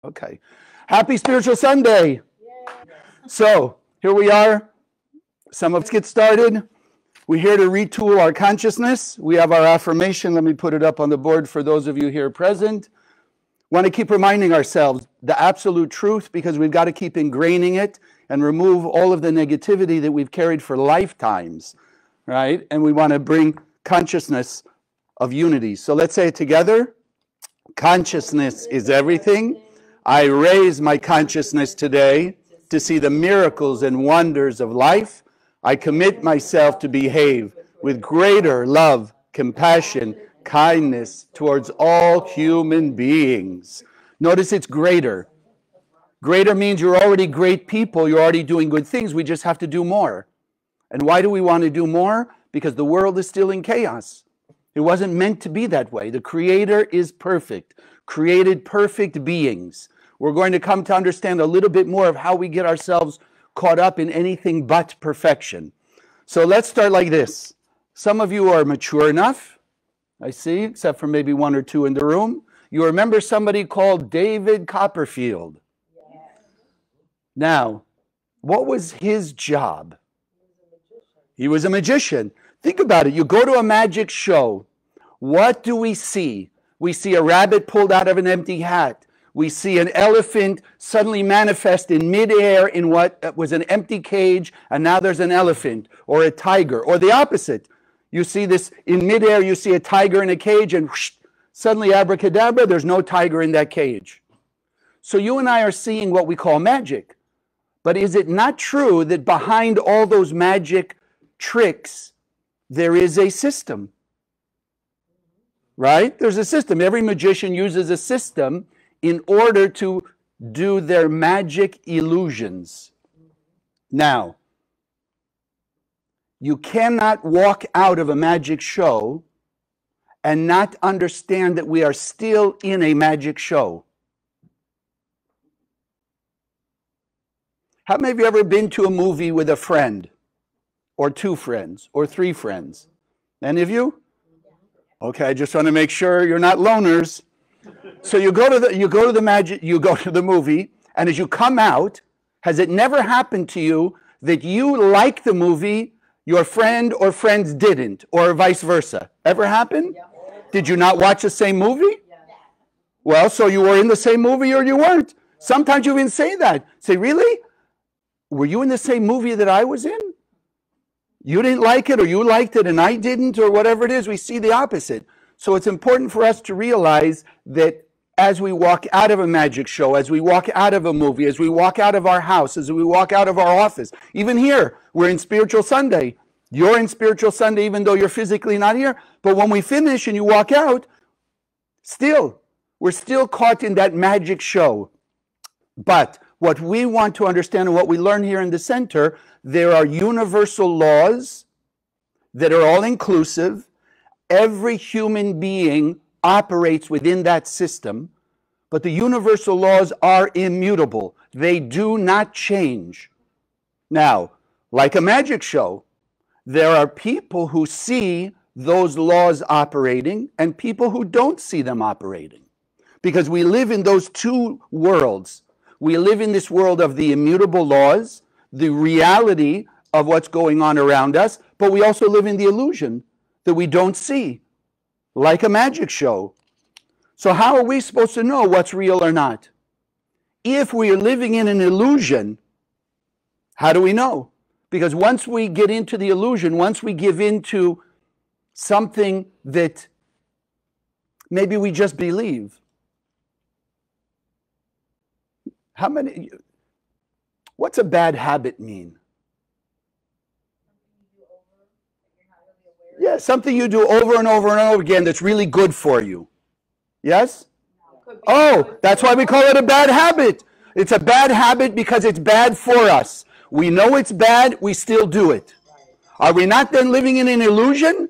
Okay. Happy Spiritual Sunday. So here we are. Some of us get started. We're here to retool our consciousness. We have our affirmation. Let me put it up on the board for those of you here present. Want to keep reminding ourselves the absolute truth, because we've got to keep ingraining it and remove all of the negativity that we've carried for lifetimes, right? And we want to bring consciousness of unity. So let's say it together. Consciousness is everything. I raise my consciousness today to see the miracles and wonders of life. I commit myself to behave with greater love, compassion, kindness towards all human beings. Notice it's greater. Greater means you're already great people. You're already doing good things. We just have to do more. And why do we want to do more? Because the world is still in chaos. It wasn't meant to be that way. The Creator is perfect, created perfect beings. We're going to come to understand a little bit more of how we get ourselves caught up in anything but perfection. So let's start like this. Some of you are mature enough, I see, except for maybe one or two in the room. You remember somebody called David Copperfield. Now, what was his job? He was a magician. Think about it. You go to a magic show. What do we see? We see a rabbit pulled out of an empty hat. We see an elephant suddenly manifest in midair in what was an empty cage, and now there's an elephant, or a tiger, or the opposite. You see this in midair, you see a tiger in a cage, and whoosh, suddenly abracadabra, there's no tiger in that cage. So you and I are seeing what we call magic. But is it not true that behind all those magic tricks, there is a system? Right? There's a system. Every magician uses a system in order to do their magic illusions. Now, you cannot walk out of a magic show and not understand that we are still in a magic show. How many of you ever been to a movie with a friend, or two friends, or three friends? Any of you? Okay, I just want to make sure you're not loners. So you go to the movie, and as you come out, has it never happened to you that you like the movie, your friend or friends didn't, or vice versa? Ever happen? Did you not watch the same movie? Well, so you were in the same movie or you weren't. Sometimes you even say that. Say, really? Were you in the same movie that I was in? You didn't like it, or you liked it and I didn't, or whatever it is. We see the opposite. So it's important for us to realize that as we walk out of a magic show, as we walk out of a movie, as we walk out of our house, as we walk out of our office, even here, we're in Spiritual Sunday. You're in Spiritual Sunday even though you're physically not here. But when we finish and you walk out, we're still caught in that magic show. But what we want to understand and what we learn here in the center, there are universal laws that are all inclusive. Every human being operates within that system, but the universal laws are immutable. They do not change. Now, like a magic show, there are people who see those laws operating and people who don't see them operating, because we live in those two worlds. We live in this world of the immutable laws, the reality of what's going on around us, but we also live in the illusion that we don't see, like a magic show. So how are we supposed to know what's real or not? If we are living in an illusion, how do we know? Because once we get into the illusion, once we give into something that maybe we just believe. What's a bad habit mean? Yeah, something you do over and over and over again that's really good for you. Yes? Oh, that's why we call it a bad habit. It's a bad habit because it's bad for us. We know it's bad, we still do it. Are we not then living in an illusion?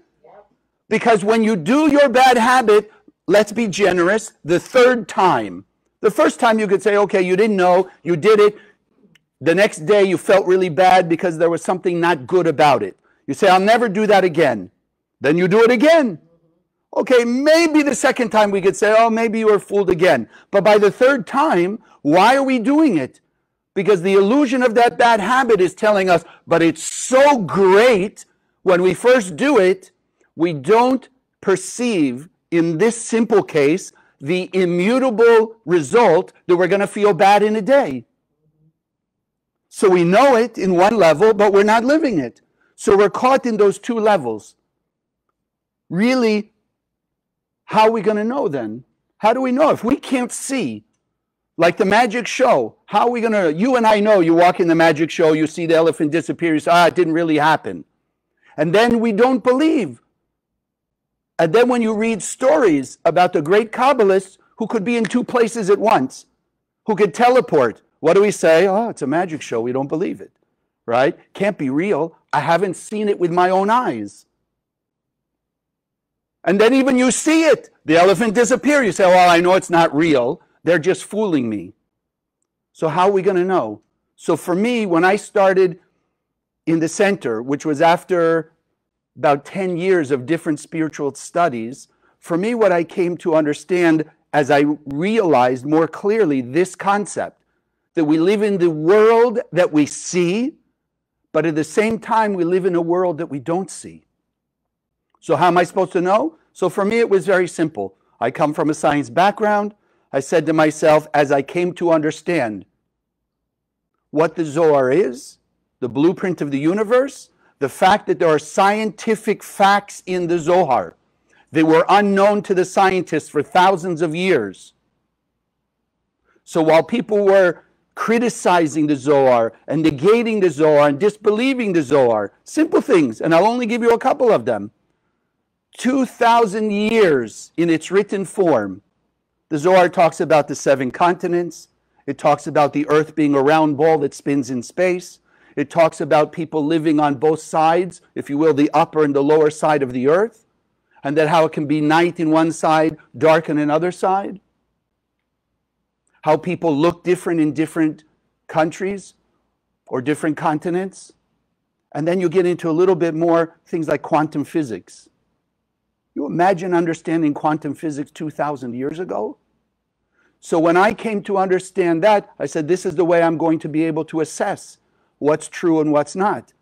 Because when you do your bad habit, let's be generous, the third time. The first time you could say, okay, you didn't know, you did it. The next day you felt really bad because there was something not good about it. You say, I'll never do that again. Then you do it again. Okay, maybe the second time we could say, oh, maybe you were fooled again. But by the third time, why are we doing it? Because the illusion of that bad habit is telling us, but it's so great when we first do it, we don't perceive, in this simple case, the immutable result that we're going to feel bad in a day. So we know it in one level, but we're not living it. So we're caught in those two levels. Really, how are we going to know then? How do we know? If we can't see, like the magic show, how are we going to, you and I know, you walk in the magic show, you see the elephant disappear, you say, it didn't really happen. And then we don't believe. And then when you read stories about the great Kabbalists who could be in two places at once, who could teleport, what do we say? Oh, it's a magic show, we don't believe it, right? Can't be real. I haven't seen it with my own eyes. And then even you see it, the elephant disappear. You say, well, I know it's not real. They're just fooling me. So how are we going to know? So for me, when I started in the center, which was after about 10 years of different spiritual studies, for me, what I came to understand as I realized more clearly this concept, that we live in the world that we see, but at the same time, we live in a world that we don't see. So how am I supposed to know? So for me, it was very simple. I come from a science background. I said to myself, as I came to understand what the Zohar is, the blueprint of the universe, the fact that there are scientific facts in the Zohar that were unknown to the scientists for thousands of years. So while people were criticizing the Zohar and negating the Zohar and disbelieving the Zohar, simple things, and I'll only give you a couple of them. 2,000 years in its written form, the Zohar talks about the 7 continents. It talks about the earth being a round ball that spins in space. It talks about people living on both sides, if you will, the upper and the lower side of the earth, and that how it can be night in one side, dark on another side. How people look different in different countries or different continents. And then you get into a little bit more things like quantum physics. You imagine understanding quantum physics 2,000 years ago? So when I came to understand that, I said, this is the way I'm going to be able to assess what's true and what's not.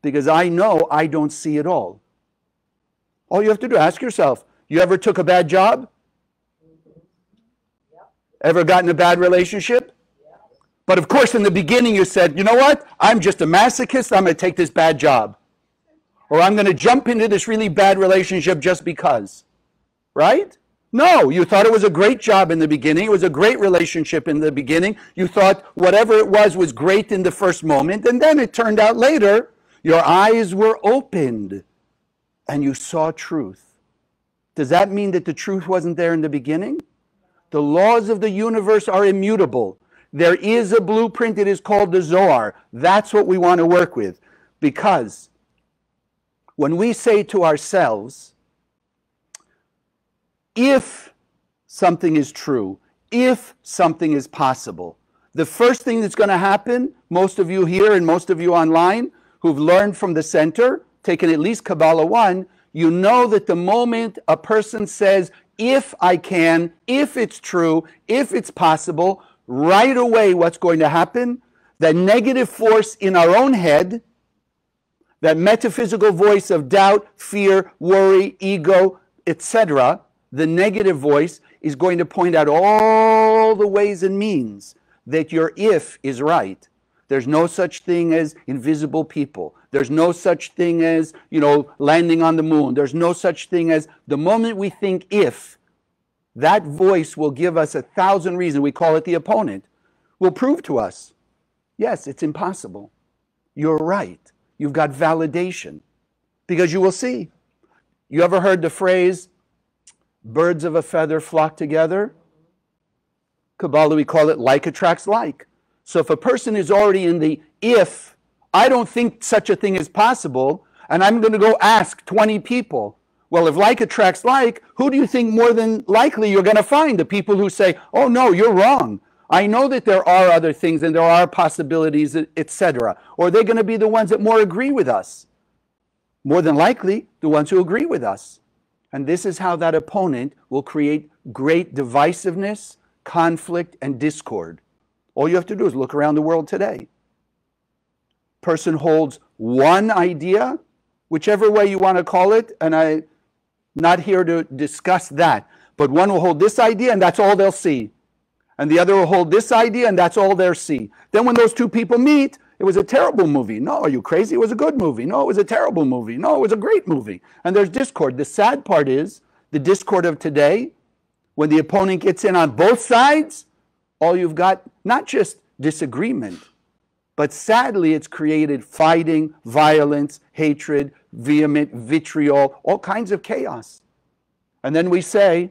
Because I know I don't see it all. All you have to do, ask yourself, you ever took a bad job? Ever gotten a bad relationship? But of course, in the beginning you said, you know what? I'm just a masochist, I'm going to take this bad job. Or I'm going to jump into this really bad relationship just because. Right? No, you thought it was a great job in the beginning. It was a great relationship in the beginning. You thought whatever it was great in the first moment. And then it turned out later, your eyes were opened and you saw truth. Does that mean that the truth wasn't there in the beginning? The laws of the universe are immutable. There is a blueprint. It is called the Zohar. That's what we want to work with. Because when we say to ourselves, if something is true, if something is possible, the first thing that's going to happen, most of you here and most of you online who've learned from the center, taken at least Kabbalah 1, you know that the moment a person says, if I can, if it's true, if it's possible, right away what's going to happen? The negative force in our own head, that metaphysical voice of doubt, fear, worry, ego, etc., the negative voice is going to point out all the ways and means that your if is right. There's no such thing as invisible people. There's no such thing as, landing on the moon. There's no such thing as, the moment we think if, that voice will give us 1,000 reasons, we call it the opponent, will prove to us, yes, it's impossible. You're right. You've got validation. Because you will see. You ever heard the phrase, birds of a feather flock together? Kabbalah, we call it like attracts like. So if a person is already in the if, I don't think such a thing is possible, and I'm going to go ask 20 people. Well, if like attracts like, who do you think more than likely you're going to find? The people who say, oh no, you're wrong. I know that there are other things and there are possibilities, etc. Or they're going to be the ones that more agree with us. More than likely, the ones who agree with us. And this is how that opponent will create great divisiveness, conflict, and discord. All you have to do is look around the world today. Person holds one idea, whichever way you want to call it, and I'm not here to discuss that, but one will hold this idea and that's all they'll see. And the other will hold this idea and that's all they'll see. Then when those two people meet, it was a terrible movie. No, are you crazy? It was a good movie. No, it was a terrible movie. No, it was a great movie. And there's discord. The sad part is the discord of today, when the opponent gets in on both sides, all you've got, not just disagreement, but sadly it's created fighting, violence, hatred, vehement vitriol, all kinds of chaos. And then we say,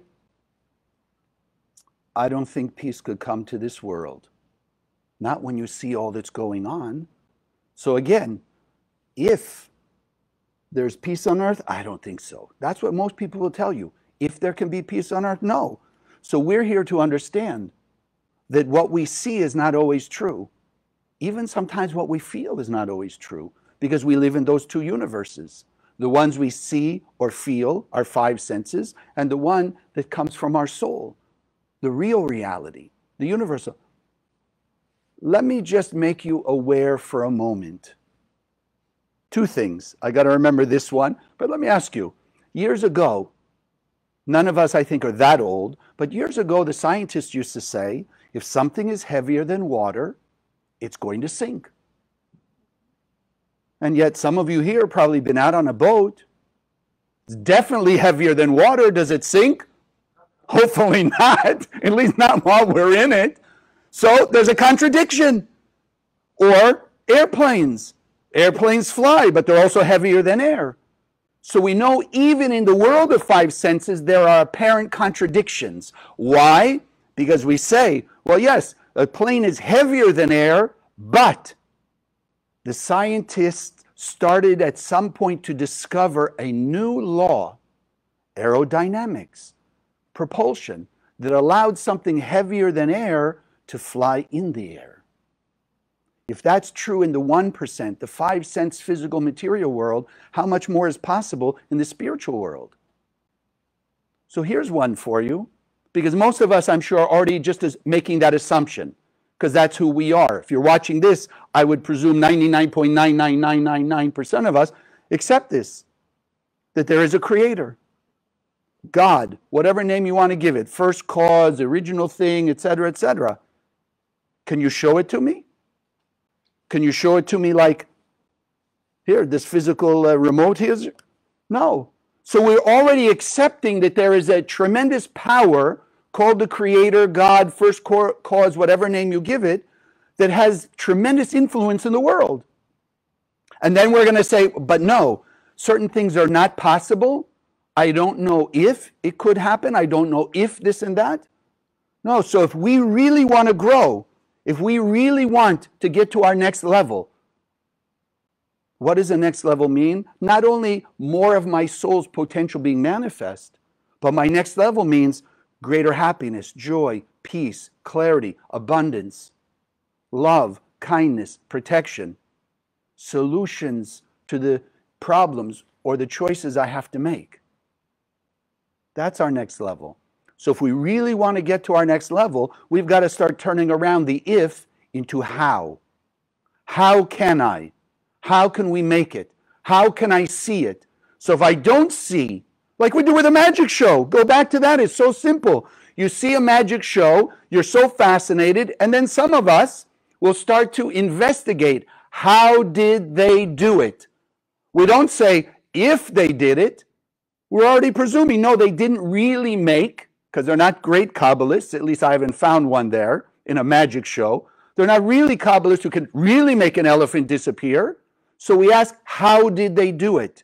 I don't think peace could come to this world. Not when you see all that's going on. So again, if there's peace on earth, I don't think so. That's what most people will tell you. If there can be peace on earth, no. So we're here to understand that what we see is not always true. Even sometimes what we feel is not always true, because we live in those two universes. The ones we see or feel, our five senses, and the one that comes from our soul, the real reality, the universal. Let me just make you aware for a moment. Two things. I got to remember this one, but let me ask you. Years ago, none of us, I think, are that old, but years ago, the scientists used to say, if something is heavier than water, it's going to sink. And yet some of you here have probably been out on a boat. It's definitely heavier than water. Does it sink? Hopefully not, at least not while we're in it. So there's a contradiction. Or airplanes. Airplanes fly, but they're also heavier than air. So we know even in the world of five senses, there are apparent contradictions. Why? Because we say, well, yes, a plane is heavier than air, but the scientists started at some point to discover a new law, aerodynamics, propulsion, that allowed something heavier than air to fly in the air. If that's true in the 1%, the five-sense physical material world, how much more is possible in the spiritual world? So here's one for you, because most of us, I'm sure, are already just as making that assumption, because that's who we are. If you're watching this, I would presume 99.99999% of us accept this, that there is a creator, God, whatever name you want to give it, first cause, original thing, etc., etc. Can you show it to me? Can you show it to me like, here, this physical remote here? No. So we're already accepting that there is a tremendous power called the Creator, God, first cause, whatever name you give it, that has tremendous influence in the world. And then we're going to say, but no, certain things are not possible. I don't know if it could happen. I don't know if this and that. No, so if we really want to grow, if we really want to get to our next level, what does the next level mean? Not only more of my soul's potential being manifest, but my next level means greater happiness, joy, peace, clarity, abundance, love, kindness, protection, solutions to the problems or the choices I have to make. That's our next level. So if we really want to get to our next level, we've got to start turning around the if into how. How can I? How can we make it? How can I see it? So if I don't see, like we do with a magic show, go back to that, it's so simple. You see a magic show, you're so fascinated, and then some of us will start to investigate, how did they do it? We don't say, if they did it. We're already presuming, no, they didn't really make, because they're not great Kabbalists, at least I haven't found one there in a magic show. They're not really Kabbalists who can really make an elephant disappear. So we ask, how did they do it?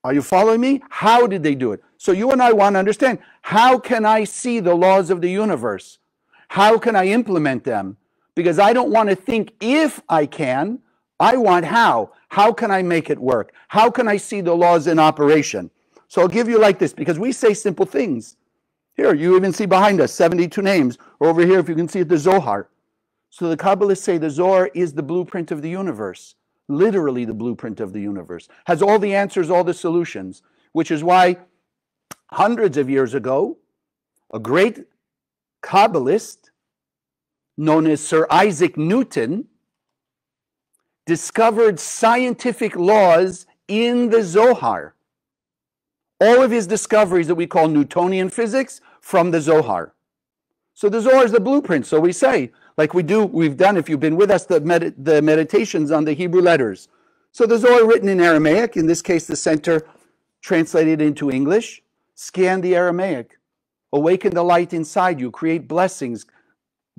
Are you following me? How did they do it? So you and I want to understand, how can I see the laws of the universe? How can I implement them? Because I don't want to think if I can, I want how. How can I make it work? How can I see the laws in operation? So I'll give you like this, because we say simple things. Here, you even see behind us, 72 names. Or over here, if you can see it, the Zohar. So the Kabbalists say the Zohar is the blueprint of the universe. Literally the blueprint of the universe. Has all the answers, all the solutions. which is why hundreds of years ago, a great Kabbalist known as Sir Isaac Newton discovered scientific laws in the Zohar. All of his discoveries that we call Newtonian physics from the Zohar. So the Zohar is the blueprint. So we say, like we've done, if you've been with us, the meditations on the Hebrew letters. So the Zohar written in Aramaic, in this case the center translated into English, scan the Aramaic, awaken the light inside you, create blessings,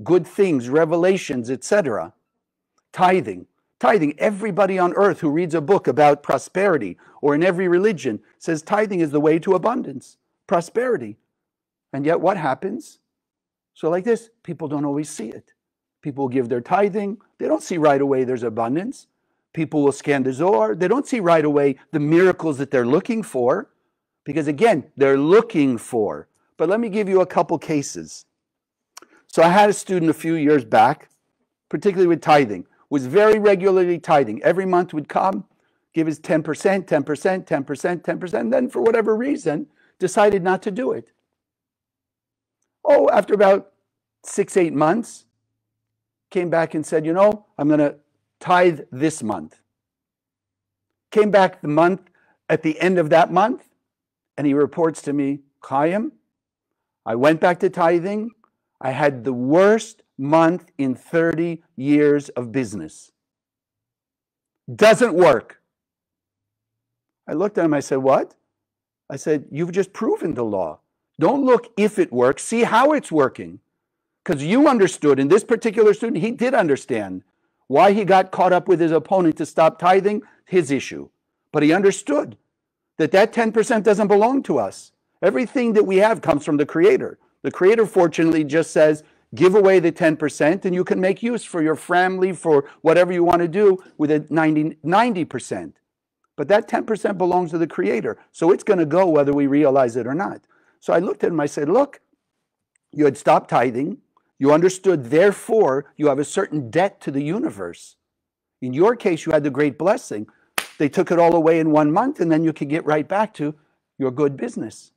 good things, revelations, etc. Tithing. Tithing, everybody on earth who reads a book about prosperity or in every religion says tithing is the way to abundance, prosperity. And yet what happens? So like this, people don't always see it. People will give their tithing. They don't see right away there's abundance. People will scan the Zohar. They don't see right away the miracles that they're looking for. Because again, they're looking for. But let me give you a couple cases. So I had a student a few years back, particularly with tithing, was very regularly tithing. Every month would come, give his 10%, 10%, 10%, 10%, and then for whatever reason, decided not to do it. Oh, after about 6-8 months, came back and said, I'm going to tithe this month. Came back the month, at the end of that month, and he reports to me, Chaim, I went back to tithing. I had the worst month in 30 years of business. Doesn't work. I looked at him, I said, what? I said, you've just proven the law. Don't look if it works, see how it's working. Because you understood, and this particular student, he did understand why he got caught up with his opponent to stop tithing, his issue. But he understood that 10% doesn't belong to us. Everything that we have comes from the Creator. The Creator, fortunately, just says, give away the 10% and you can make use for your family, for whatever you want to do with a 90%. But that 10% belongs to the Creator. So it's going to go whether we realize it or not. So I looked at him, I said, look, you had stopped tithing. You understood, therefore, you have a certain debt to the universe. In your case, you had the great blessing. They took it all away in 1 month and then you could get right back to your good business.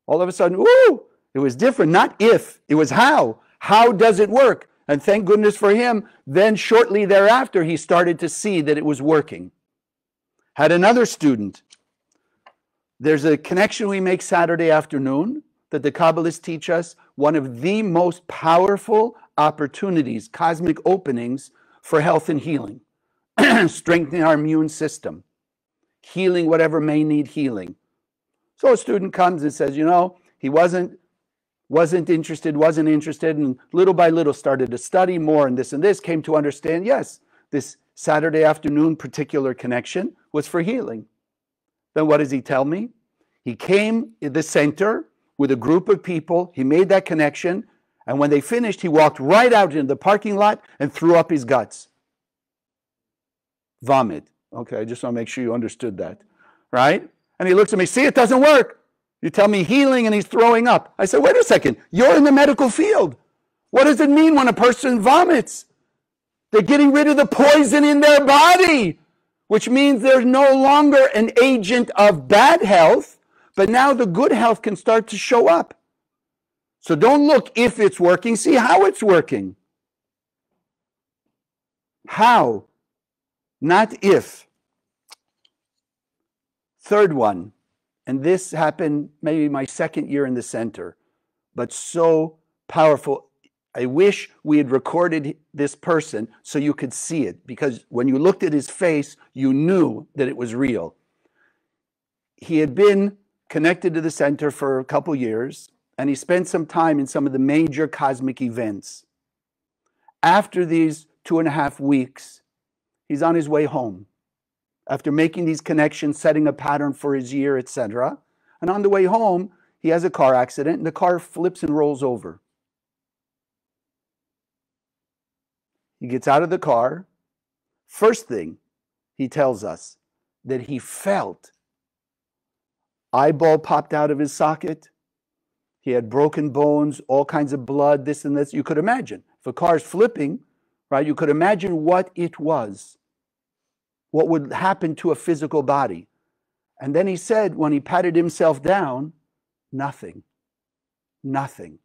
All of a sudden, woo! It was different, not if, it was how. How does it work? And thank goodness for him, then shortly thereafter, he started to see that it was working. Had another student. There's a connection we make Saturday afternoon that the Kabbalists teach us, one of the most powerful opportunities, cosmic openings for health and healing. Strengthening our immune system. Healing whatever may need healing. So a student comes and says, he wasn't interested, and little by little started to study more and this, came to understand, yes, this Saturday afternoon particular connection was for healing. Then what does he tell me? He came in the center with a group of people, he made that connection, and when they finished, he walked right out into the parking lot and threw up his guts. Vomit. Okay, I just want to make sure you understood that, right? And he looks at me, see, it doesn't work. You tell me healing and he's throwing up. I said, wait a second, you're in the medical field. What does it mean when a person vomits? They're getting rid of the poison in their body, which means there's no longer an agent of bad health, but now the good health can start to show up. So don't look if it's working, see how it's working. How, not if. Third one, and this happened maybe my second year in the center, but so powerful. I wish we had recorded this person so you could see it, because when you looked at his face, you knew that it was real. He had been connected to the center for a couple years, and he spent some time in some of the major cosmic events. After these 2.5 weeks, he's on his way home. After making these connections, setting a pattern for his year, etc. And on the way home, he has a car accident, and the car flips and rolls over. He gets out of the car. First thing he tells us, that he felt eyeball popped out of his socket. He had broken bones, all kinds of blood, this and this. You could imagine. If a car's flipping, right, you could imagine what it was. What would happen to a physical body. And then he said, when he patted himself down, nothing. Nothing.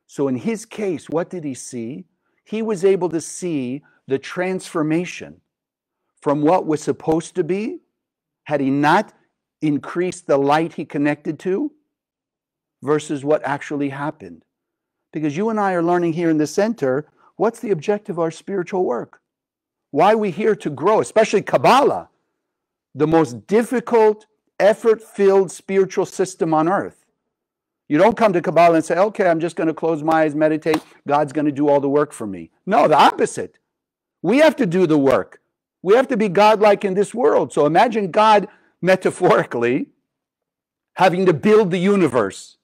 So in his case, what did he see? He was able to see the transformation from what was supposed to be, had he not increased the light he connected to, versus what actually happened. Because you and I are learning here in the center, what's the objective of our spiritual work? Why are we here to grow, especially Kabbalah, the most difficult, effort-filled spiritual system on earth. You don't come to Kabbalah and say, okay, I'm just going to close my eyes, meditate, God's going to do all the work for me. No, the opposite. We have to do the work. We have to be godlike in this world. So imagine God, metaphorically, having to build the universe.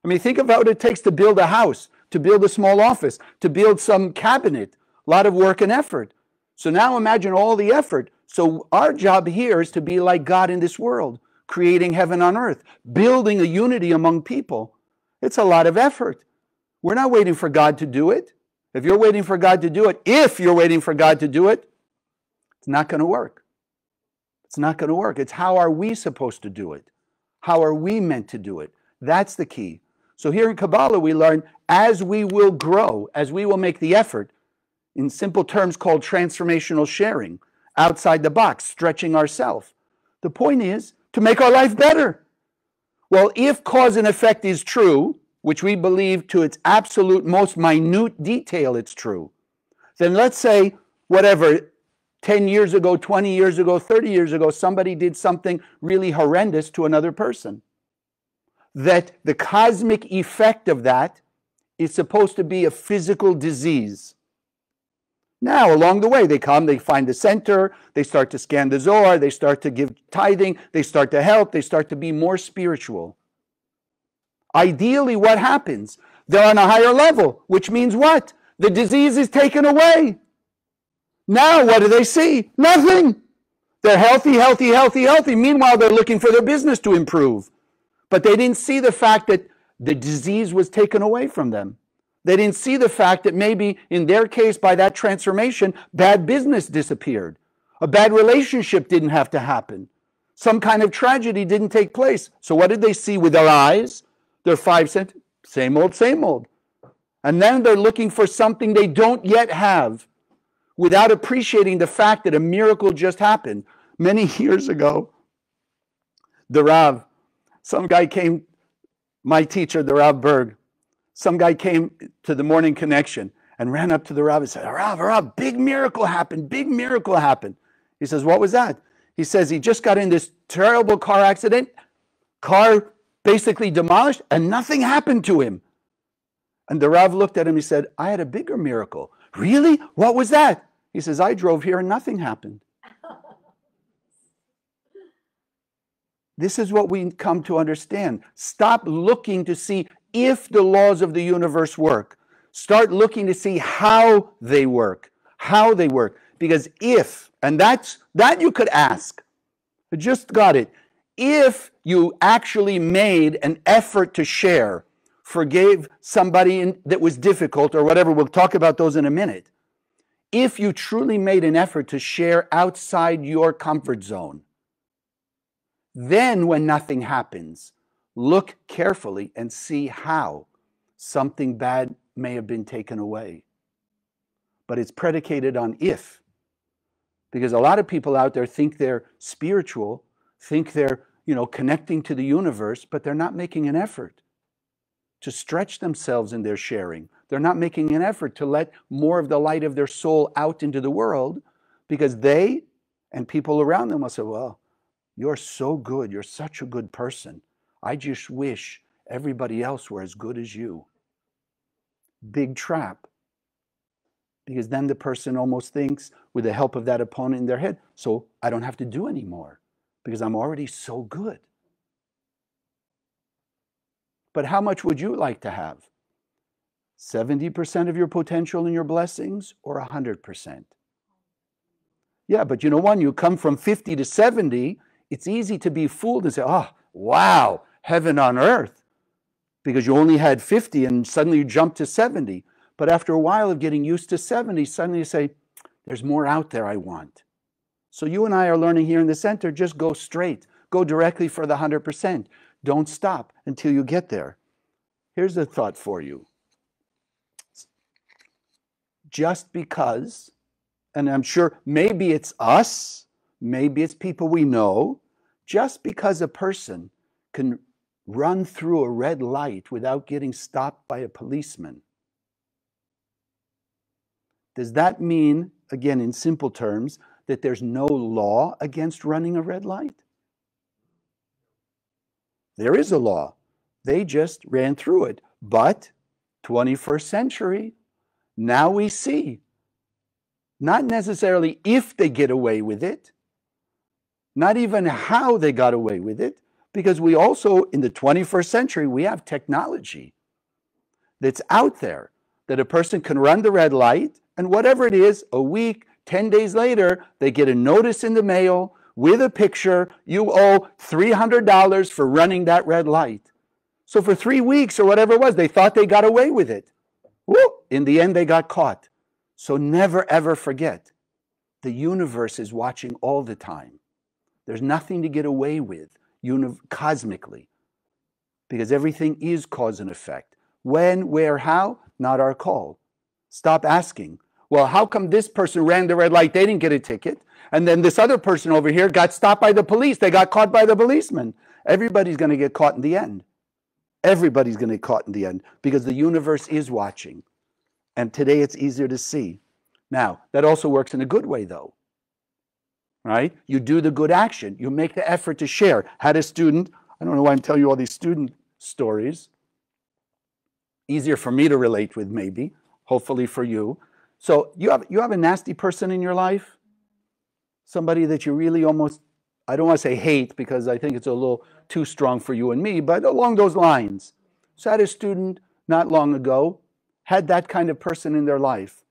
I mean, think of what it takes to build a house, to build a small office, to build some cabinet, a lot of work and effort. So now imagine all the effort. So our job here is to be like God in this world, creating heaven on earth, building a unity among people. It's a lot of effort. We're not waiting for God to do it. If you're waiting for God to do it, it's not going to work. It's not going to work. It's how are we supposed to do it? How are we meant to do it? That's the key. So here in Kabbalah we learn, as we will grow, as we will make the effort, in simple terms called transformational sharing, outside the box, stretching ourselves. The point is to make our life better. Well, if cause and effect is true, which we believe to its absolute most minute detail it's true, then let's say, whatever, 10 years ago, 20 years ago, 30 years ago, somebody did something really horrendous to another person. That the cosmic effect of that is supposed to be a physical disease. Now, along the way, they come, they find the center, they start to scan the Zohar, they start to give tithing, they start to help, they start to be more spiritual. Ideally, what happens? They're on a higher level, which means what? The disease is taken away. Now, what do they see? Nothing. They're healthy, healthy, healthy, healthy. Meanwhile, they're looking for their business to improve. But they didn't see the fact that the disease was taken away from them. They didn't see the fact that maybe in their case, by that transformation, bad business disappeared. A bad relationship didn't have to happen. Some kind of tragedy didn't take place. So what did they see with their eyes? Their 5 senses, same old, same old. And then they're looking for something they don't yet have without appreciating the fact that a miracle just happened. Many years ago, the Rav, some guy came, my teacher, the Rav Berg, some guy came to the morning connection and ran up to the Rav and said, Rav, big miracle happened, big miracle happened. He says, what was that? He says he just got in this terrible car accident, car basically demolished, and nothing happened to him. And the Rav looked at him, he said, I had a bigger miracle. Really? What was that? He says, I drove here and nothing happened. This is what we come to understand. Stop looking to see if the laws of the universe work. Start looking to see how they work. How they work. Because if, and that you could ask. I just got it. If you actually made an effort to share, forgave somebody that was difficult or whatever, we'll talk about those in a minute. If you truly made an effort to share outside your comfort zone, then when nothing happens, look carefully and see how something bad may have been taken away. But it's predicated on if. Because a lot of people out there think they're spiritual, think they're, connecting to the universe, but they're not making an effort to stretch themselves in their sharing. They're not making an effort to let more of the light of their soul out into the world, because they and people around them will say, well, you're so good. You're such a good person. I just wish everybody else were as good as you. Big trap. Because then the person almost thinks, with the help of that opponent in their head, so I don't have to do anymore because I'm already so good. But how much would you like to have? 70% of your potential and your blessings, or 100%? Yeah, but when you come from 50 to 70, it's easy to be fooled and say, oh, wow, heaven on earth, because you only had 50 and suddenly you jumped to 70. But after a while of getting used to 70, suddenly you say, there's more out there I want. So you and I are learning here in the center, just go straight. Go directly for the 100%. Don't stop until you get there. Here's a thought for you. Just because, and I'm sure maybe it's us, maybe it's people we know, just because a person can run through a red light without getting stopped by a policeman, does that mean, again in simple terms, that there's no law against running a red light? There is a law. They just ran through it. But 21st century, now we see, not necessarily if they get away with it, not even how they got away with it, because we also, in the 21st century, we have technology that's out there that a person can run the red light, and whatever it is, a week, 10 days later, they get a notice in the mail with a picture, you owe $300 for running that red light. So for 3 weeks or whatever it was, they thought they got away with it. Woo! In the end, they got caught. So never ever forget, the universe is watching all the time. There's nothing to get away with cosmically, because everything is cause and effect. When, where, how, not our call. Stop asking, well, how come this person ran the red light, they didn't get a ticket, and then this other person over here got stopped by the police, they got caught by the policeman? Everybody's going to get caught in the end. Everybody's going to get caught in the end, because the universe is watching. And today it's easier to see. Now, that also works in a good way, though. Right? You do the good action. You make the effort to share. Had a student, I don't know why I'm telling you all these student stories. Easier for me to relate with, maybe. Hopefully for you. So you have a nasty person in your life? Somebody that you really almost, I don't want to say hate, because I think it's a little too strong for you and me, but along those lines. So I had a student not long ago, had that kind of person in their life.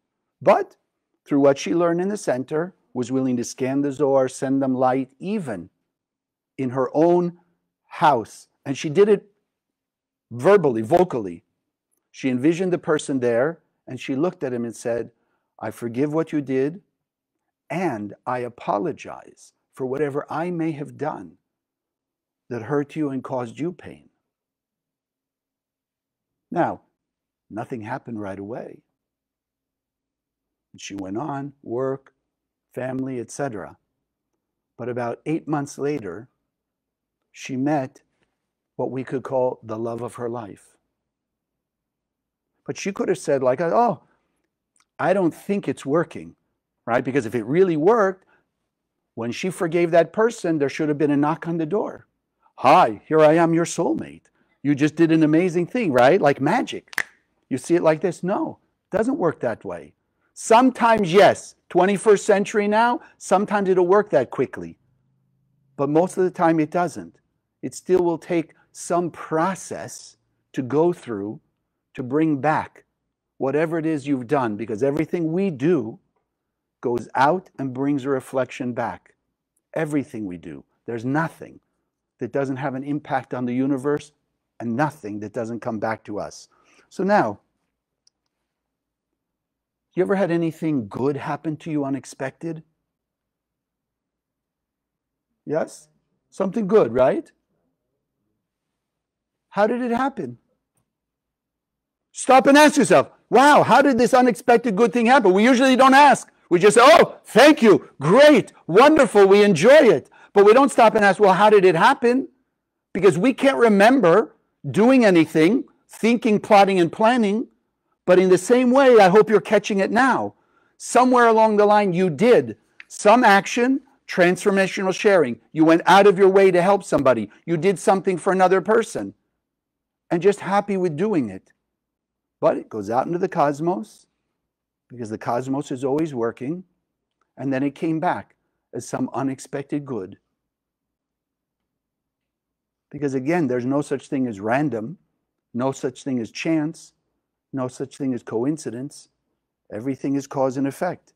But through what she learned in the center, was willing to scan the Zohar, send them light, even in her own house. And she did it verbally, vocally. She envisioned the person there, and she looked at him and said, I forgive what you did, and I apologize for whatever I may have done that hurt you and caused you pain. Now, nothing happened right away. She went on, work, family, etc. But about 8 months later, she met what we could call the love of her life. But she could have said, like, oh, I don't think it's working, right? Because if it really worked, when she forgave that person, there should have been a knock on the door. Hi, here I am, your soulmate. You just did an amazing thing, right? Like magic. You see it like this? No, it doesn't work that way. Sometimes, yes, 21st century now, sometimes it'll work that quickly. But most of the time it doesn't. It still will take some process to go through to bring back whatever it is you've done, because everything we do goes out and brings a reflection back. Everything we do. There's nothing that doesn't have an impact on the universe, and nothing that doesn't come back to us. So now, you ever had anything good happen to you unexpected? Yes? Something good, right? How did it happen? Stop and ask yourself, wow, how did this unexpected good thing happen? We usually don't ask. We just say, oh, thank you, great, wonderful, we enjoy it. But we don't stop and ask, well, how did it happen? Because we can't remember doing anything, thinking, plotting, and planning. But in the same way, I hope you're catching it now. Somewhere along the line, you did some action, transformational sharing. You went out of your way to help somebody. You did something for another person. And just happy with doing it. But it goes out into the cosmos, because the cosmos is always working. And then it came back as some unexpected good. Because again, there's no such thing as random, no such thing as chance, no such thing as coincidence. Everything is cause and effect.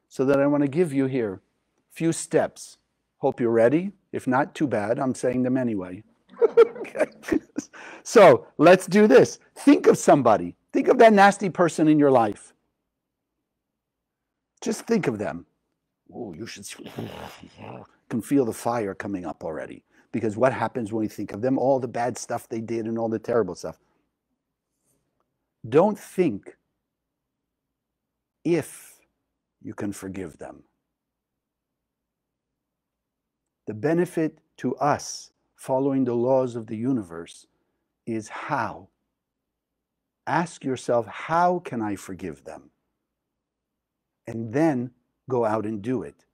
So that I want to give you here a few steps. Hope you're ready. If not, too bad. I'm saying them anyway. Okay. So let's do this. Think of somebody. Think of that nasty person in your life. Just think of them. Oh, you should can feel the fire coming up already. because what happens when we think of them? All the bad stuff they did and all the terrible stuff. Don't think if you can forgive them. The benefit to us following the laws of the universe is how. Ask yourself, how can I forgive them? And then go out and do it.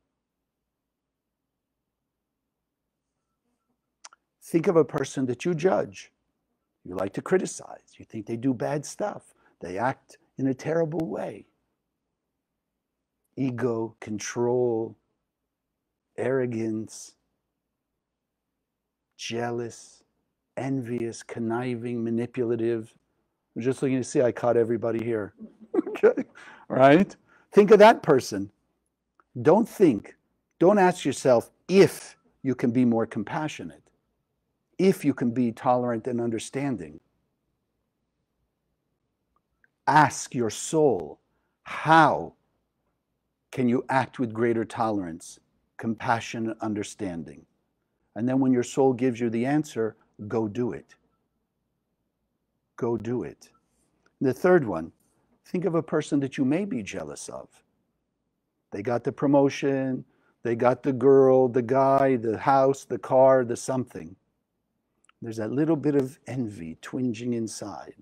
Think of a person that you judge. You like to criticize. You think they do bad stuff. They act in a terrible way. Ego, control, arrogance, jealous, envious, conniving, manipulative. I'm just looking to see I caught everybody here. Okay, right? Think of that person. Don't ask yourself if you can be more compassionate, if you can be tolerant and understanding. Ask your soul, how can you act with greater tolerance, compassion, and understanding? And then when your soul gives you the answer, go do it. Go do it. The third one, think of a person that you may be jealous of. They got the promotion, they got the girl, the guy, the house, the car, the something. There's that little bit of envy twinging inside.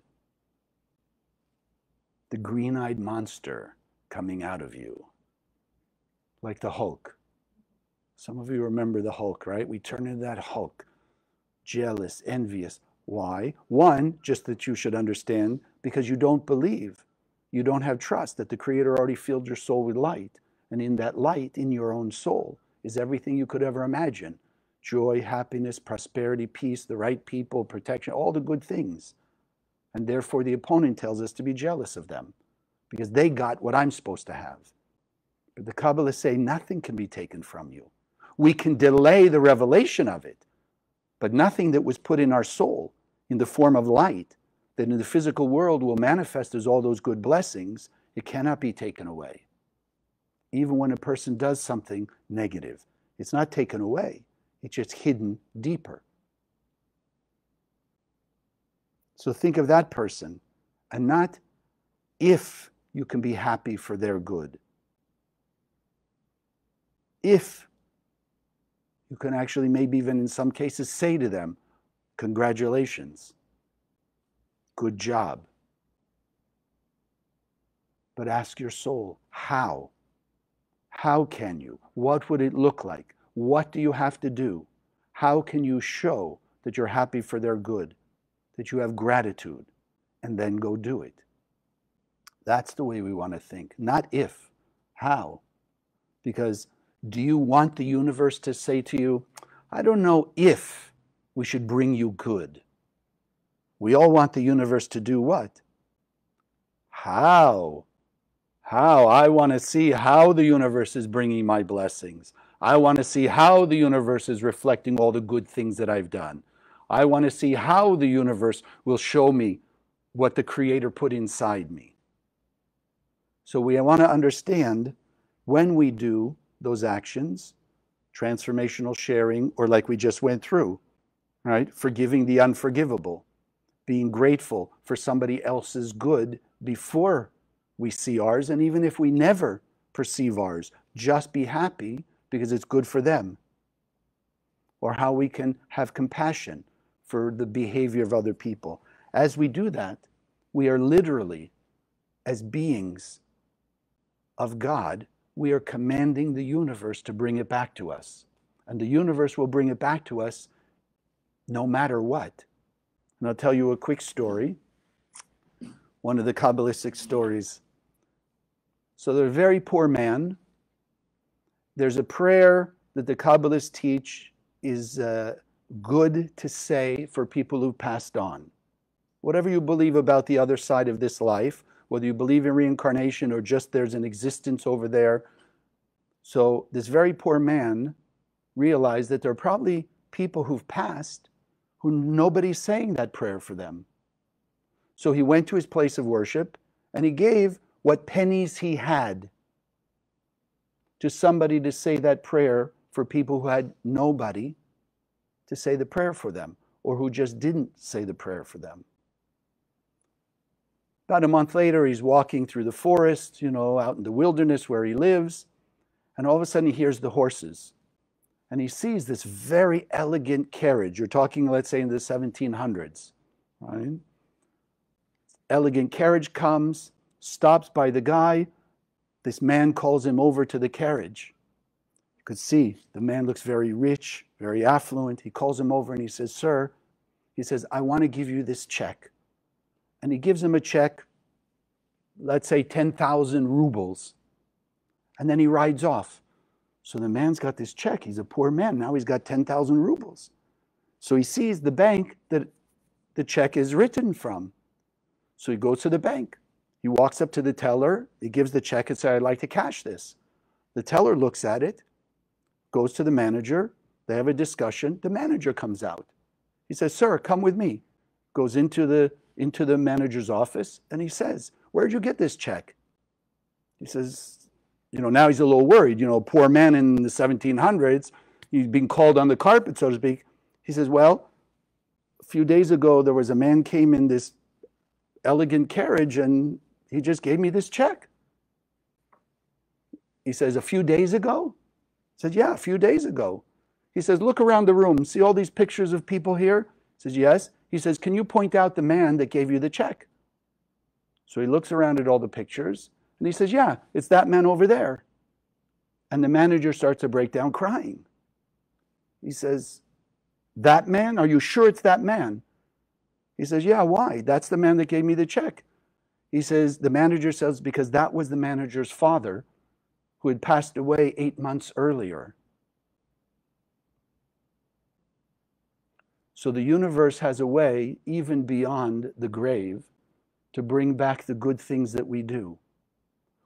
The green-eyed monster coming out of you. Like the Hulk. Some of you remember the Hulk, right? We turn into that Hulk. Jealous, envious. Why? One, just that you should understand, because you don't believe. You don't have trust that the Creator already filled your soul with light. And in that light, in your own soul, is everything you could ever imagine. Joy, happiness, prosperity, peace, the right people, protection, all the good things. And therefore the opponent tells us to be jealous of them because they got what I'm supposed to have. But the Kabbalists say nothing can be taken from you. We can delay the revelation of it, but nothing that was put in our soul in the form of light that in the physical world will manifest as all those good blessings, it cannot be taken away. Even when a person does something negative, it's not taken away. It's just hidden deeper. So think of that person, and not if you can be happy for their good. If you can actually maybe even in some cases say to them, congratulations, good job. But ask your soul, how? How can you? What would it look like? What do you have to do? How can you show that you're happy for their good, that you have gratitude, and then go do it? That's the way we want to think, not if, how. Because do you want the universe to say to you, I don't know if we should bring you good. We all want the universe to do what? How? How? I want to see how the universe is bringing my blessings. I want to see how the universe is reflecting all the good things that I've done. I want to see how the universe will show me what the Creator put inside me. So we want to understand when we do those actions, transformational sharing, or like we just went through, right? Forgiving the unforgivable, being grateful for somebody else's good before we see ours, and even if we never perceive ours, just be happy because it's good for them. Or how we can have compassion for the behavior of other people. As we do that, we are literally, as beings of God, we are commanding the universe to bring it back to us. And the universe will bring it back to us no matter what. And I'll tell you a quick story, one of the Kabbalistic stories. So there's a very poor man. There's a prayer that the Kabbalists teach is good to say for people who've passed on. Whatever you believe about the other side of this life, whether you believe in reincarnation or just there's an existence over there. So this very poor man realized that there are probably people who've passed who nobody's saying that prayer for them. So he went to his place of worship and he gave what pennies he had to somebody to say that prayer for people who had nobody to to say the prayer for them, or who just didn't say the prayer for them. About a month later, he's walking through the forest, out in the wilderness where he lives, and all of a sudden he hears the horses. And he sees this very elegant carriage. You're talking, let's say, in the 1700s, right? Elegant carriage comes, stops by the guy. This man calls him over to the carriage. You could see the man looks very rich, very affluent. He calls him over and he says, "Sir," he says, "I want to give you this check." And he gives him a check, let's say 10,000 rubles. And then he rides off. So the man's got this check. He's a poor man. Now he's got 10,000 rubles. So he sees the bank that the check is written from. So he goes to the bank. He walks up to the teller. He gives the check and says, "I'd like to cash this." The teller looks at it, goes to the manager. They have a discussion. The manager comes out. He says, "Sir, come with me." Goes into the manager's office and he says, "Where'd you get this check?" He says, now he's a little worried. Poor man in the 1700s, he's being called on the carpet, so to speak. He says, "Well, a few days ago, there was a man came in this elegant carriage and he just gave me this check." He says, "A few days ago?" He says, "Yeah, a few days ago." He says, "Look around the room. See all these pictures of people here?" He says, "Yes." He says, "Can you point out the man that gave you the check?" So he looks around at all the pictures and he says, "Yeah, it's that man over there." And the manager starts to break down crying. He says, "That man? Are you sure it's that man?" He says, "Yeah, why? That's the man that gave me the check." He says, the manager says, "Because that was the manager's father who had passed away 8 months earlier." So the universe has a way, even beyond the grave, to bring back the good things that we do.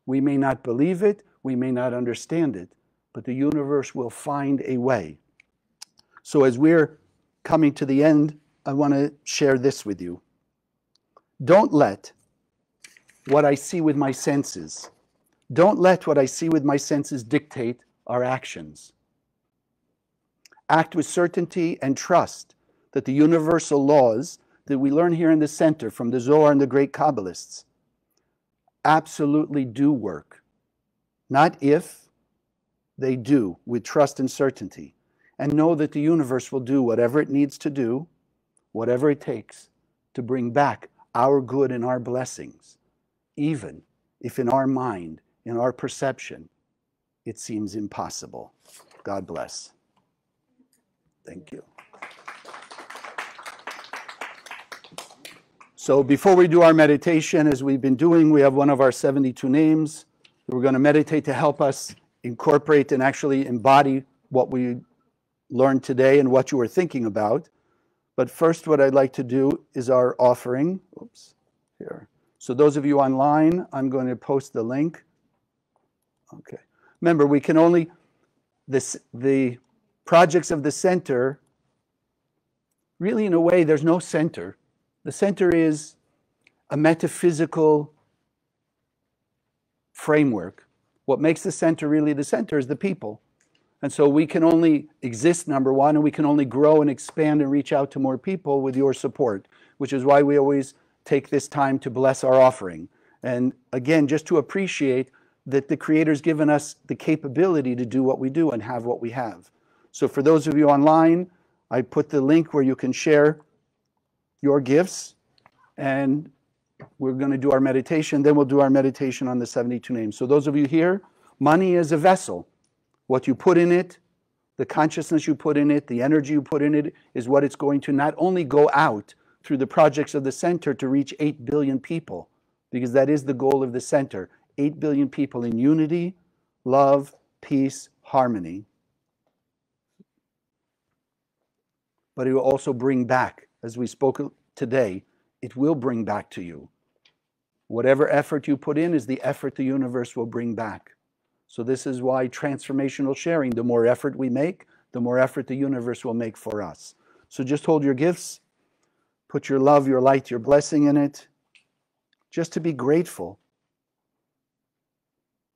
We may not believe it, we may not understand it, but the universe will find a way. So as we're coming to the end, I want to share this with you. Don't let what I see with my senses, dictate our actions. Act with certainty and trust that the universal laws that we learn here in the center from the Zohar and the great Kabbalists absolutely do work. Not if, they do, with trust and certainty. And know that the universe will do whatever it needs to do, whatever it takes, to bring back our good and our blessings, even if in our mind, in our perception, it seems impossible. God bless. Thank you. So before we do our meditation, as we've been doing, we have one of our 72 names. We're going to meditate to help us incorporate and actually embody what we learned today and what you were thinking about. But first, what I'd like to do is our offering. Oops, here. So those of you online, I'm going to post the link. Okay. Remember, we can only, the projects of the center, really in a way, there's no center. The center is a metaphysical framework. What makes the center really the center is the people. And so we can only exist, number one, and we can only grow and expand and reach out to more people with your support, which is why we always take this time to bless our offering. And again, just to appreciate that the Creator's given us the capability to do what we do and have what we have. So for those of you online, I put the link where you can share your gifts, and we're going to do our meditation. Then we'll do our meditation on the 72 names. So those of you here, money is a vessel. What you put in it, the consciousness you put in it, the energy you put in it, is what it's going to not only go out through the projects of the center to reach 8 billion people, because that is the goal of the center, 8 billion people in unity, love, peace, harmony. But it will also bring back, as we spoke today, it will bring back to you. Whatever effort you put in is the effort the universe will bring back. So this is why transformational sharing, the more effort we make, the more effort the universe will make for us. So just hold your gifts, put your love, your light, your blessing in it, just to be grateful.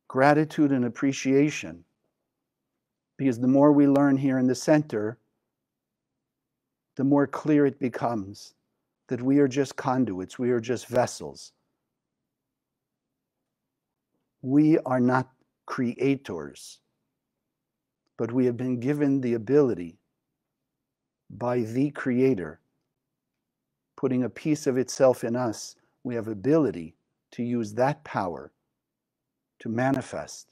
Gratitude and appreciation. Because the more we learn here in the center, the more clear it becomes that we are just conduits, we are just vessels. We are not creators, but we have been given the ability by the Creator, putting a piece of itself in us. We have ability to use that power to manifest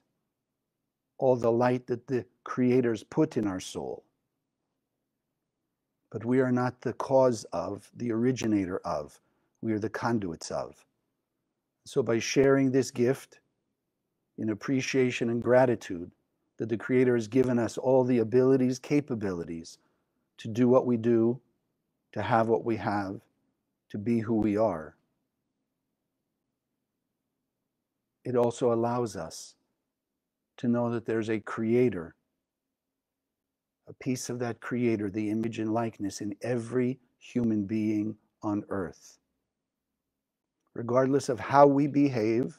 all the light that the Creator's put in our soul. But we are not the cause of, the originator of. We are the conduits of. So by sharing this gift in appreciation and gratitude that the Creator has given us all the abilities, capabilities to do what we do, to have what we have, to be who we are, it also allows us to know that there's a Creator, a piece of that Creator, the image and likeness in every human being on earth. Regardless of how we behave,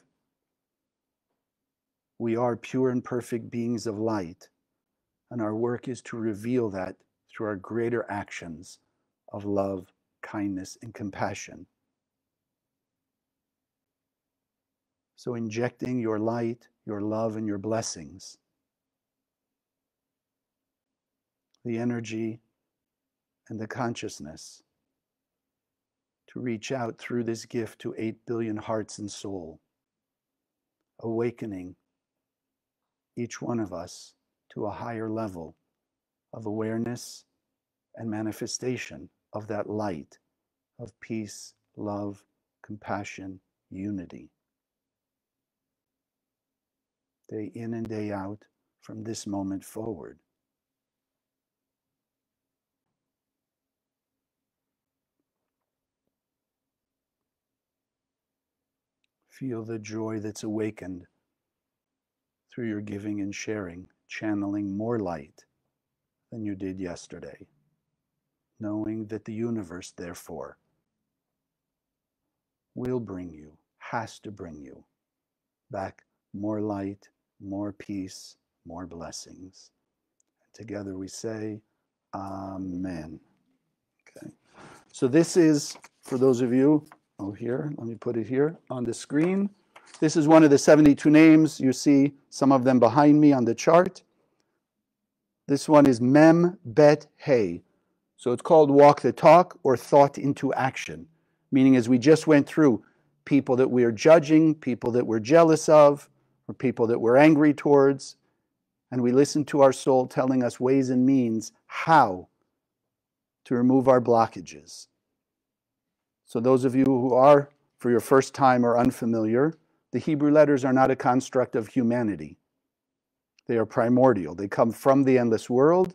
we are pure and perfect beings of light, and our work is to reveal that through our greater actions of love, kindness, and compassion. So injecting your light, your love, and your blessings, the energy and the consciousness to reach out through this gift to 8 billion hearts and soul, awakening each one of us to a higher level of awareness and manifestation of that light of peace, love, compassion, unity. Day in and day out from this moment forward. Feel the joy that's awakened through your giving and sharing, channeling more light than you did yesterday, knowing that the universe, therefore, will bring you, has to bring you back more light, more peace, more blessings. And together we say, Amen. Okay. So this is, for those of you, here, let me put it here on the screen. This is one of the 72 names. You see some of them behind me on the chart. This one is Mem Bet Hey. So it's called walk the talk or thought into action, meaning as we just went through, people that we are judging, people that we're jealous of, or people that we're angry towards, and we listen to our soul telling us ways and means how to remove our blockages. So those of you who are, for your first time, or unfamiliar, the Hebrew letters are not a construct of humanity. They are primordial. They come from the endless world.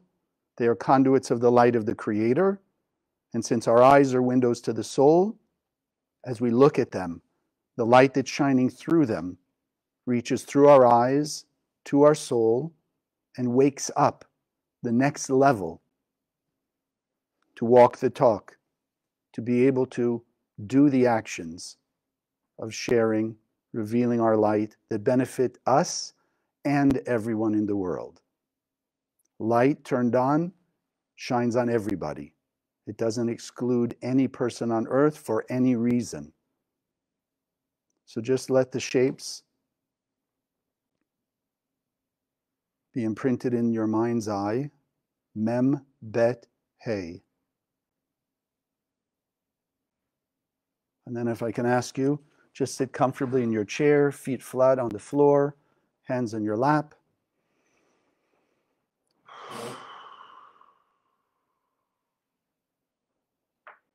They are conduits of the light of the Creator. And since our eyes are windows to the soul, as we look at them, the light that's shining through them reaches through our eyes to our soul and wakes up the next level to walk the talk, to be able to do the actions of sharing, revealing our light that benefit us and everyone in the world. Light turned on shines on everybody. It doesn't exclude any person on earth for any reason. So just let the shapes be imprinted in your mind's eye. Mem, Bet, Hey. And then if I can ask you, just sit comfortably in your chair, feet flat on the floor, hands on your lap.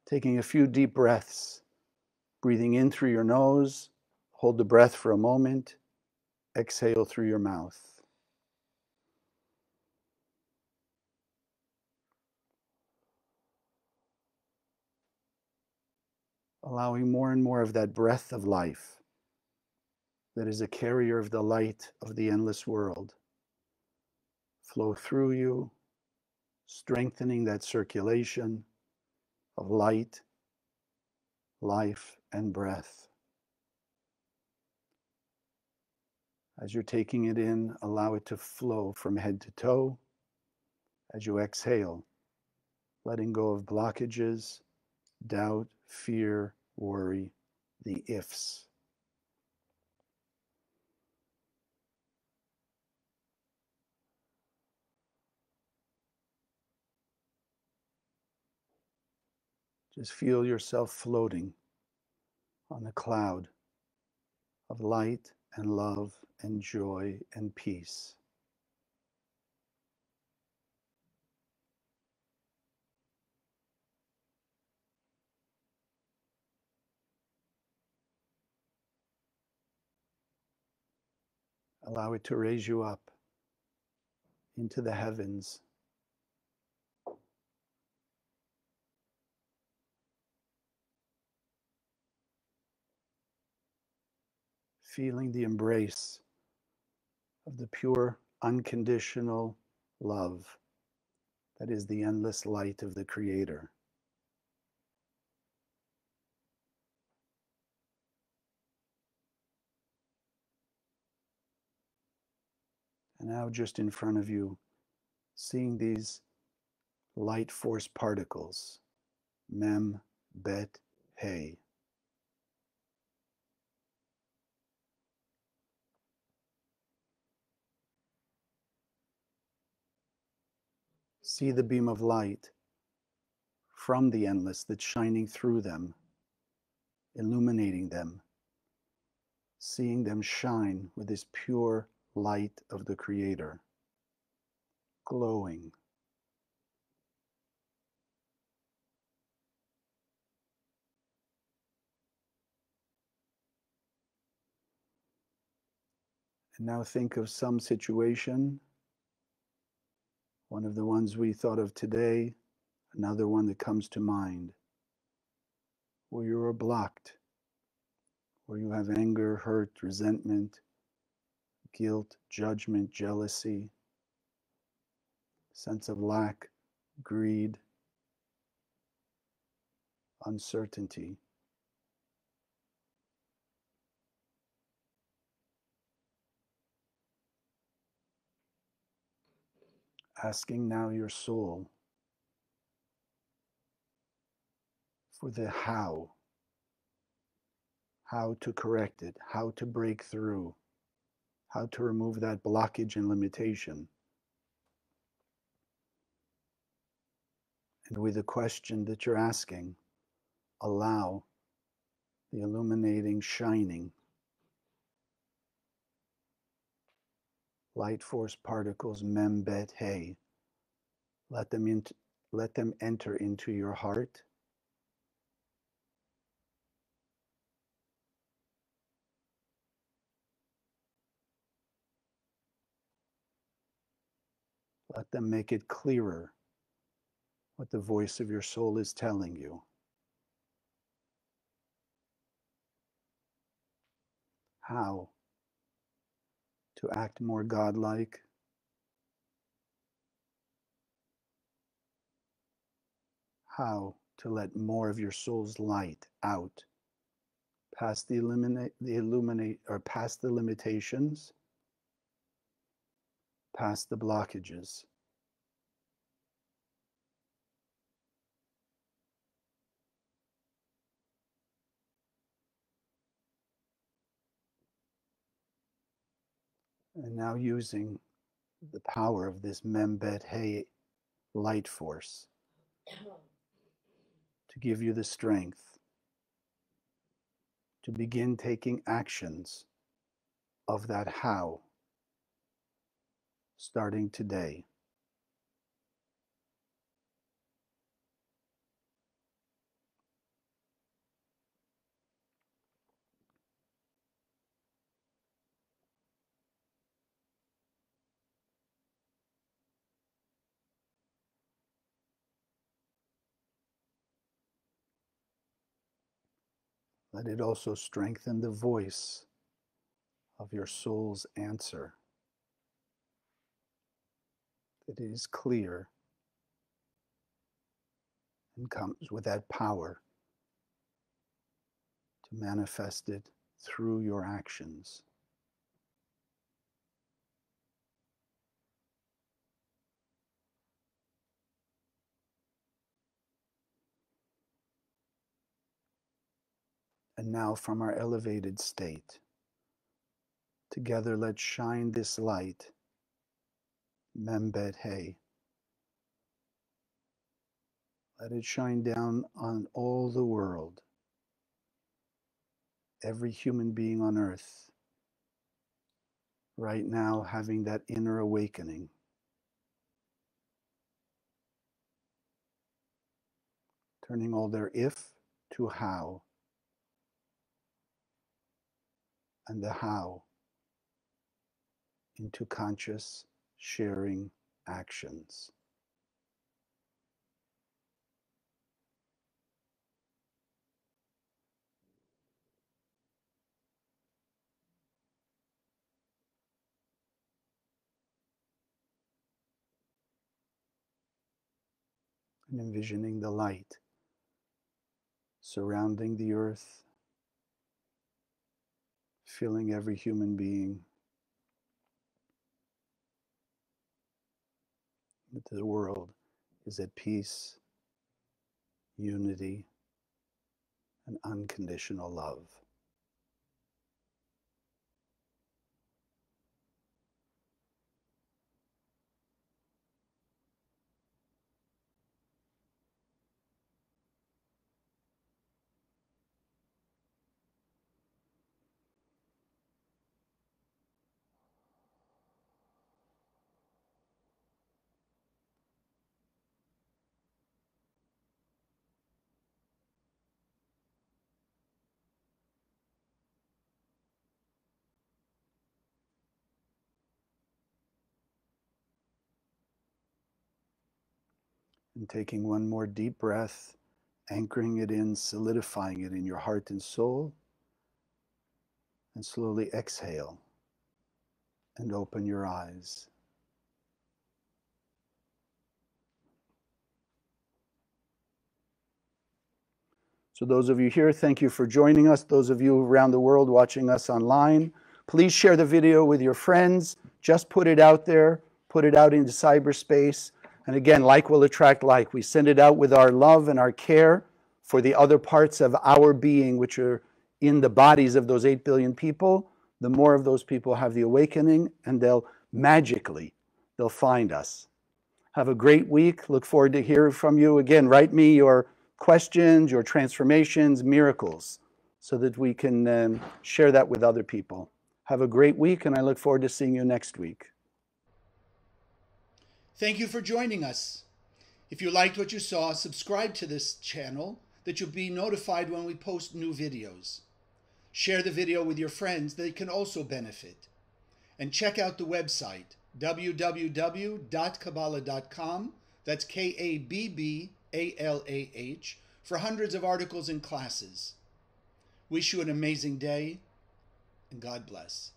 Taking a few deep breaths, breathing in through your nose, hold the breath for a moment, exhale through your mouth. Allowing more and more of that breath of life that is a carrier of the light of the endless world flow through you, strengthening that circulation of light, life, and breath. As you're taking it in, allow it to flow from head to toe. As you exhale, letting go of blockages, doubt, fear, worry, the ifs. Just feel yourself floating on a cloud of light and love and joy and peace. Allow it to raise you up into the heavens. Feeling the embrace of the pure, unconditional love that is the endless light of the Creator. And now, just in front of you, seeing these light force particles, Mem, Bet, Hey. See the beam of light from the endless that's shining through them, illuminating them, seeing them shine with this pure light of the Creator, glowing. And now think of some situation, one of the ones we thought of today, another one that comes to mind, where you are blocked, where you have anger, hurt, resentment, guilt, judgment, jealousy, sense of lack, greed, uncertainty. Asking now your soul for the how to correct it, how to break through, how to remove that blockage and limitation. And with the question that you're asking, allow the illuminating, shining light force particles, Mem, Bet, Hey. Let them enter into your heart. Let them make it clearer what the voice of your soul is telling you. How to act more godlike, how to let more of your soul's light out past the past the limitations, past the blockages. And now using the power of this Mem, Bet, Hey light force to give you the strength to begin taking actions of that how starting today. Let it also strengthen the voice of your soul's answer, that it is clear and comes with that power to manifest it through your actions. And now from our elevated state, together let's shine this light, Membet Hey. Let it shine down on all the world, every human being on earth, right now having that inner awakening. Turning all their if to how, and the how into conscious sharing actions. And envisioning the light surrounding the earth, filling every human being, that the world is at peace, unity, and unconditional love. And taking one more deep breath, anchoring it in, solidifying it in your heart and soul, and slowly exhale and open your eyes. So those of you here, thank you for joining us. Those of you around the world watching us online, please share the video with your friends. Just put it out there, put it out into cyberspace. And again, like will attract like. We send it out with our love and our care for the other parts of our being, which are in the bodies of those 8 billion people. The more of those people have the awakening, and they'll find us. Have a great week. Look forward to hearing from you. Again, write me your questions, your transformations, miracles, so that we can share that with other people. Have a great week, and I look forward to seeing you next week. Thank you for joining us. If you liked what you saw, subscribe to this channel that you'll be notified when we post new videos. Share the video with your friends, they can also benefit. And check out the website, www.kabbalah.com, that's Kabbalah, for hundreds of articles and classes. Wish you an amazing day, and God bless.